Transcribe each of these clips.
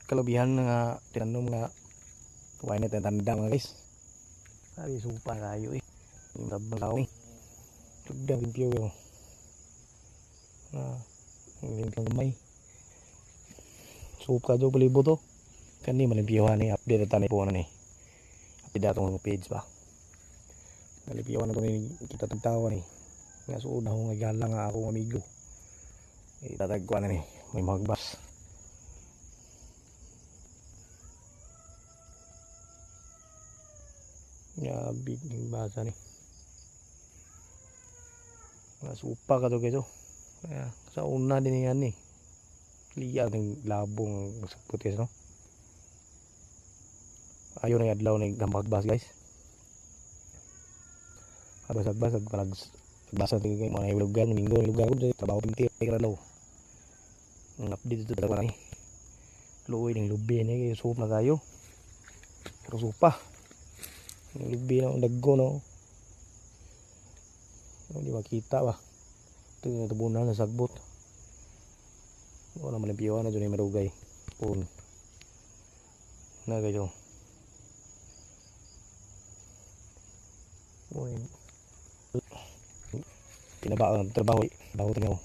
Kelebihan nga tinanom nga why na tanda mga guys. Ari supa kayo eh. Yung tabang tao eh. Tugda limpyo yo. Ang gamay. Supa jo palibo to. Kani malimpyohan ni update tani po na ni. Update datong page ba. Malimpyohan na to ni kita tagtawa ni. Nga suod na ho nga gala nga akong amigo. Itatagkuan na ni may magbas. Ya big ning basa ni. Supa ka to guys oh. Kaya sa una din yan ni. Liya ng labong sa putis no. Ayo na adlaw ni gambas guys. Abas-abas basa tingin mo na ilugan minggo ilugan ko trabaho pintir kay law. Ang update dito talaga ni. Luoy ning lubi ni sup na kayo. Pero supa. Lubi na daggo no. Hindi makita ba. Ito yung tabunan na sagbot. Wala malimpiyuhan na dyan yung marugay. Pun. Na kayo. Pinaba ang trabaho. Trabaho tingnan mo.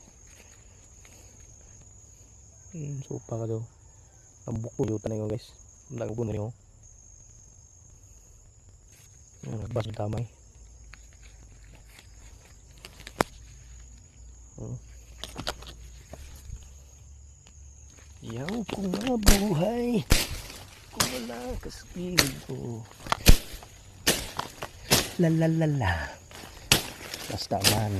Supa ka daw. Ang buko yung tanay ko guys. Ang lagi po na nyo. Nagbas yung tamay. Yaw kung mabuhay kung wala ka sa piling ko. Lalalala. Basta man.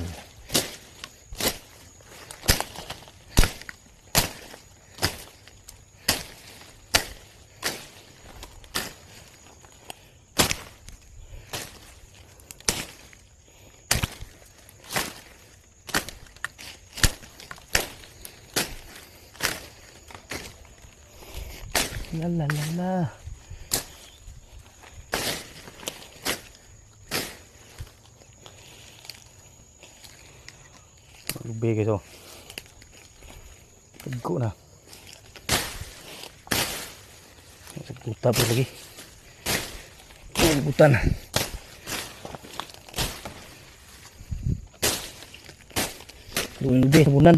Lalalala. Lubi guys oh. Tagko na. Sagbuta pa lagi. Sagbutan. Lubi sabunan.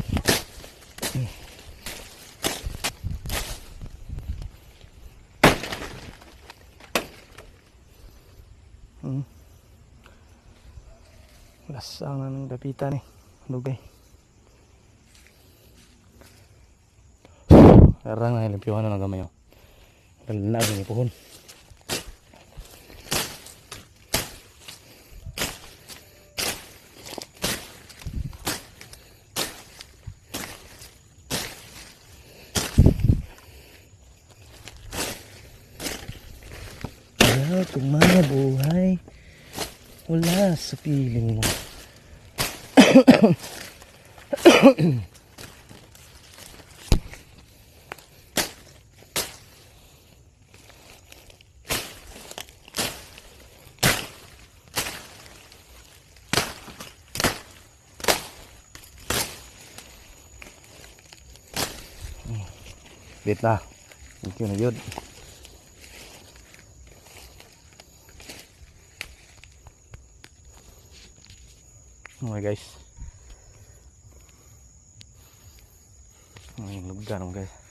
Lasang na ng dapitan eh. Lugay. Karang na ilimpiyuhan na ng gamay. Lalina rin ipuhon. Ayaw kung mabuhay wala sa piling mo. Bit na. Thank you na yun. Okay guys. Ang lugar guys.